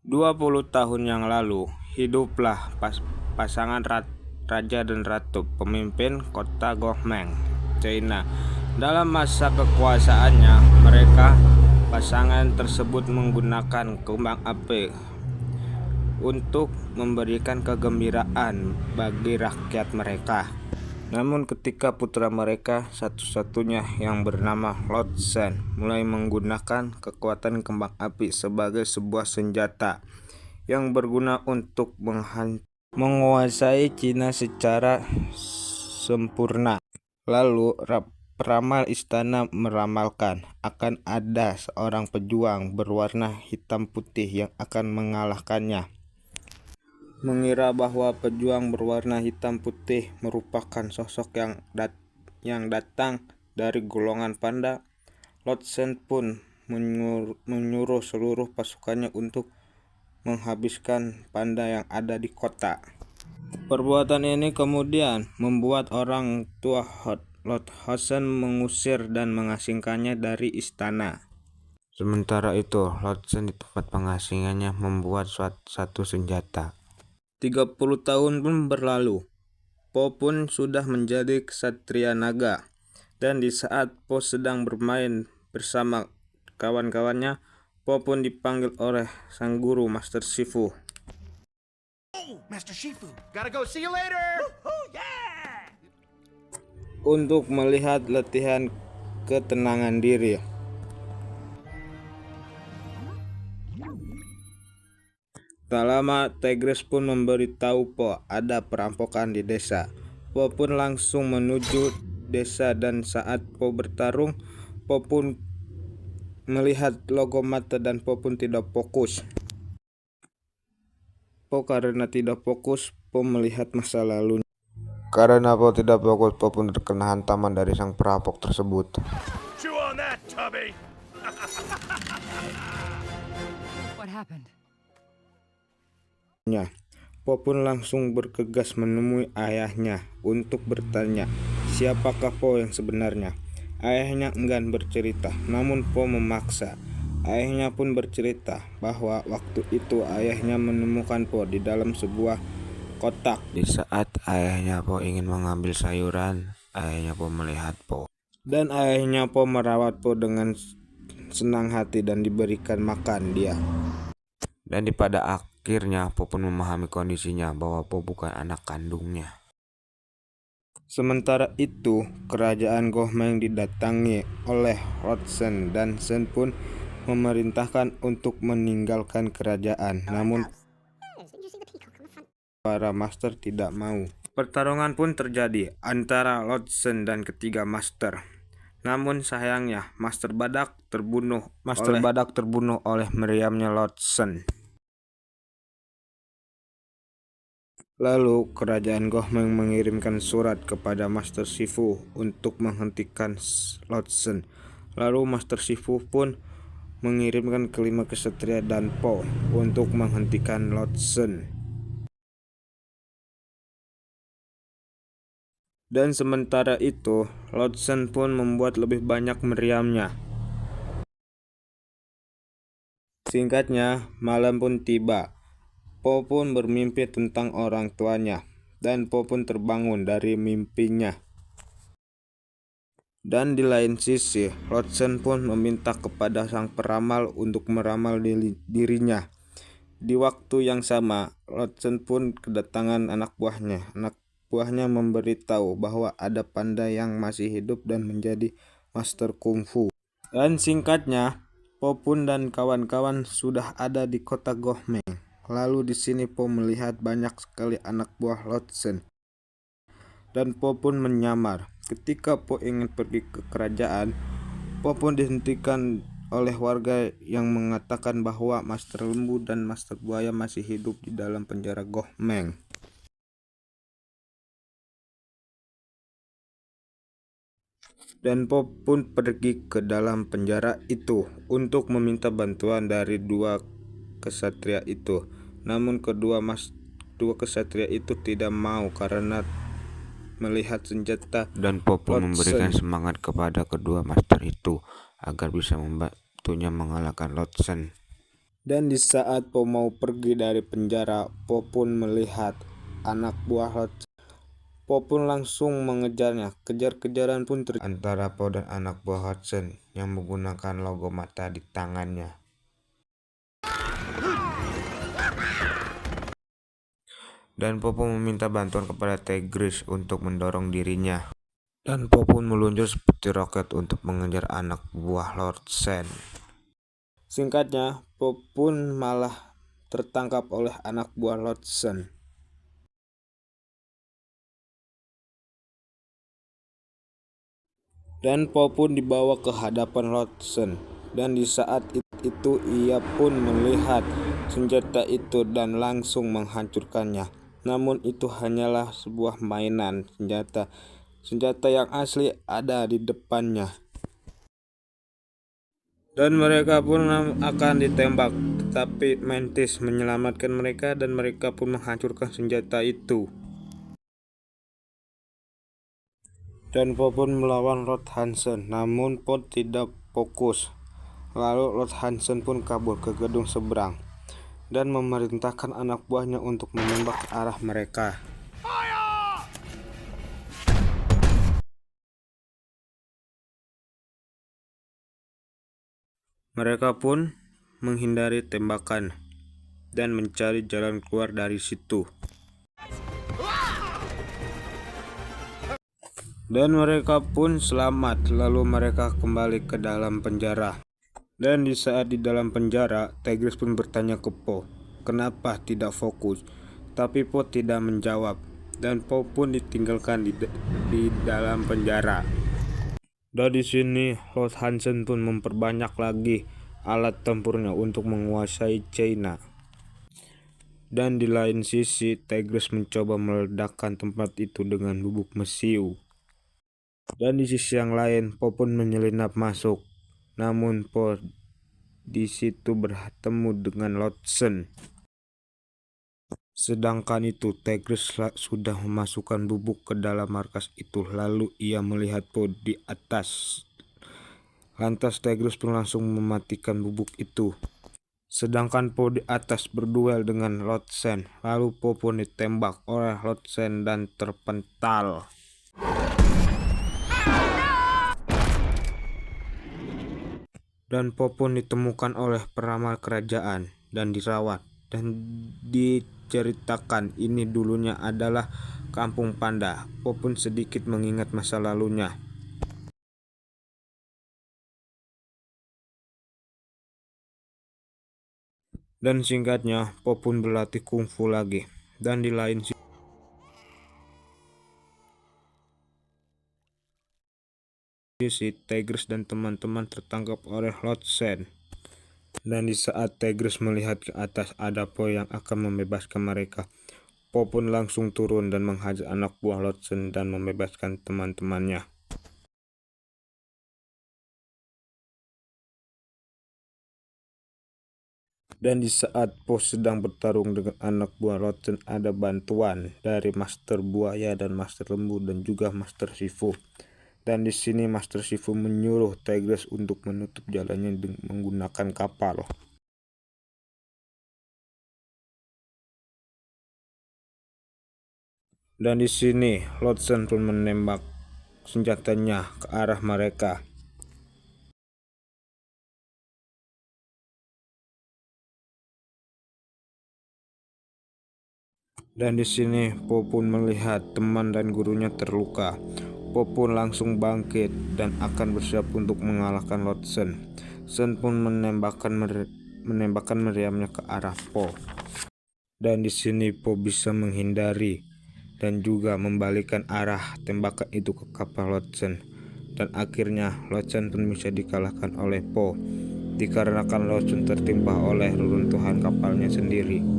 20 tahun yang lalu, hiduplah pasangan Raja dan Ratu, pemimpin kota Gongmeng, China. Dalam masa kekuasaannya, pasangan tersebut menggunakan kembang api untuk memberikan kegembiraan bagi rakyat mereka. Namun ketika putra mereka satu-satunya yang bernama Lord Shen mulai menggunakan kekuatan kembang api sebagai sebuah senjata yang berguna untuk menguasai Cina secara sempurna. Lalu peramal istana meramalkan akan ada seorang pejuang berwarna hitam putih yang akan mengalahkannya. Mengira bahwa pejuang berwarna hitam putih merupakan sosok yang datang dari golongan panda, Lord Shen pun menyuruh seluruh pasukannya untuk menghabiskan panda yang ada di kota. Perbuatan ini kemudian membuat orang tua Lord Shen mengusir dan mengasingkannya dari istana. Sementara itu, Lord Shen di tempat pengasingannya membuat satu senjata. 30 tahun pun berlalu. Po pun sudah menjadi ksatria naga. Dan di saat Po sedang bermain bersama kawan-kawannya, Po pun dipanggil oleh sang guru Master Shifu. Master Shifu, gotta go, see you later. Yeah! Untuk melihat latihan ketenangan diri. Tak lama, Tigris pun memberitahu Po ada perampokan di desa. Po pun langsung menuju desa dan saat Po bertarung, Po pun melihat logo mata dan Po pun tidak fokus. Po karena tidak fokus, Po melihat masa lalunya. Karena Po tidak fokus, Po pun terkena hantaman dari sang perampok tersebut. Chew on that, Tubby. What happened? Po pun langsung bergegas menemui ayahnya untuk bertanya siapakah Po yang sebenarnya. Ayahnya enggan bercerita, namun Po memaksa. Ayahnya pun bercerita bahwa waktu itu ayahnya menemukan Po di dalam sebuah kotak. Di saat ayahnya Po ingin mengambil sayuran, ayahnya Po melihat Po. Dan ayahnya Po merawat Po dengan senang hati dan diberikan makan dia. Dan pada akhirnya Po pun memahami kondisinya bahwa Po bukan anak kandungnya. Sementara itu, kerajaan Gongmeng didatangi oleh Lord Shen dan Shen pun memerintahkan untuk meninggalkan kerajaan. Namun para master tidak mau. Pertarungan pun terjadi antara Lord Shen dan ketiga master. Namun sayangnya Master Badak terbunuh oleh meriamnya Lord Shen. Lalu kerajaan Gongmeng mengirimkan surat kepada Master Shifu untuk menghentikan Lord Shen. Lalu Master Shifu pun mengirimkan kelima ksatria dan Po untuk menghentikan Lord Shen. Dan sementara itu, Lord Shen pun membuat lebih banyak meriamnya. Singkatnya, malam pun tiba. Po pun bermimpi tentang orang tuanya, dan Po pun terbangun dari mimpinya. Dan di lain sisi, Lord Shen pun meminta kepada sang peramal untuk meramal dirinya. Di waktu yang sama, Lord Shen pun kedatangan anak buahnya. Anak buahnya memberitahu bahwa ada panda yang masih hidup dan menjadi master kungfu. Dan singkatnya, Po pun dan kawan-kawan sudah ada di kota Gongmeng. Lalu di sini Po melihat banyak sekali anak buah Lord Shen. Dan Po pun menyamar. Ketika Po ingin pergi ke kerajaan, Po pun dihentikan oleh warga yang mengatakan bahwa Master Lembu dan Master Buaya masih hidup di dalam penjara Gongmeng. Dan Po pun pergi ke dalam penjara itu untuk meminta bantuan dari dua ksatria itu. Namun kedua ksatria itu tidak mau karena melihat senjata. Dan Po pun memberikan semangat kepada kedua master itu agar bisa membantunya mengalahkan Lord Shen. Dan di saat Po mau pergi dari penjara, Po pun melihat anak buah Lord. Po pun langsung mengejarnya. Kejar-kejaran pun terjadi antara Po dan anak buah Hudson yang menggunakan logo mata di tangannya. Dan Po pun meminta bantuan kepada Tigris untuk mendorong dirinya. Dan Po pun meluncur seperti roket untuk mengejar anak buah Lord Sen. Singkatnya, Po pun malah tertangkap oleh anak buah Lord Sen. Dan Po pun dibawa ke hadapan Lord Sen. Dan di saat itu ia pun melihat senjata itu dan langsung menghancurkannya. Namun itu hanyalah sebuah mainan senjata. Senjata yang asli ada di depannya. Dan mereka pun akan ditembak, tetapi Mantis menyelamatkan mereka dan mereka pun menghancurkan senjata itu. Dan Po pun melawan Lord Hansen, namun Po tidak fokus. Lalu Lord Hansen pun kabur ke gedung seberang dan memerintahkan anak buahnya untuk menembak ke arah mereka. Mereka pun menghindari tembakan dan mencari jalan keluar dari situ. Dan mereka pun selamat, lalu mereka kembali ke dalam penjara. Dan di saat di dalam penjara, Tigris pun bertanya ke Po, kenapa tidak fokus? Tapi Po tidak menjawab, dan Po pun ditinggalkan di dalam penjara. Dan di sini Lord Hansen pun memperbanyak lagi alat tempurnya untuk menguasai China. Dan di lain sisi, Tigris mencoba meledakkan tempat itu dengan bubuk mesiu. Dan di sisi yang lain, Po pun menyelinap masuk. Namun Po di situ bertemu dengan Lord Sen. Sedangkan itu Tigris sudah memasukkan bubuk ke dalam markas itu. Lalu ia melihat Po di atas. Lantas Tigris pun langsung mematikan bubuk itu. Sedangkan Po di atas berduel dengan Lord Sen. Lalu Po pun ditembak oleh Lord Sen dan terpental. Dan Po pun ditemukan oleh peramal kerajaan dan dirawat. Dan diceritakan ini dulunya adalah kampung panda. Po pun sedikit mengingat masa lalunya. Dan singkatnya, Po pun berlatih kungfu lagi. Dan di lain sisi, Tigris dan teman-teman tertangkap oleh Lord Sen. Dan di saat Tigris melihat ke atas ada Po yang akan membebaskan mereka, Po pun langsung turun dan menghajar anak buah Lord Sen dan membebaskan teman-temannya. Dan di saat Po sedang bertarung dengan anak buah Lord Sen, ada bantuan dari Master Buaya dan Master Lembu dan juga Master Shifu. Dan di sini Master Shifu menyuruh Tigris untuk menutup jalannya menggunakan kapal. Dan di sini Lord Sen pun menembak senjatanya ke arah mereka. Dan di sini Po pun melihat teman dan gurunya terluka. Po pun langsung bangkit dan akan bersiap untuk mengalahkan Lord Sen. Sen pun menembakkan meriamnya ke arah Po. Dan di sini Po bisa menghindari dan juga membalikan arah tembakan itu ke kapal Lord Sen. Dan akhirnya Lord Sen pun bisa dikalahkan oleh Po, dikarenakan Lord Sen tertimpa oleh reruntuhan kapalnya sendiri.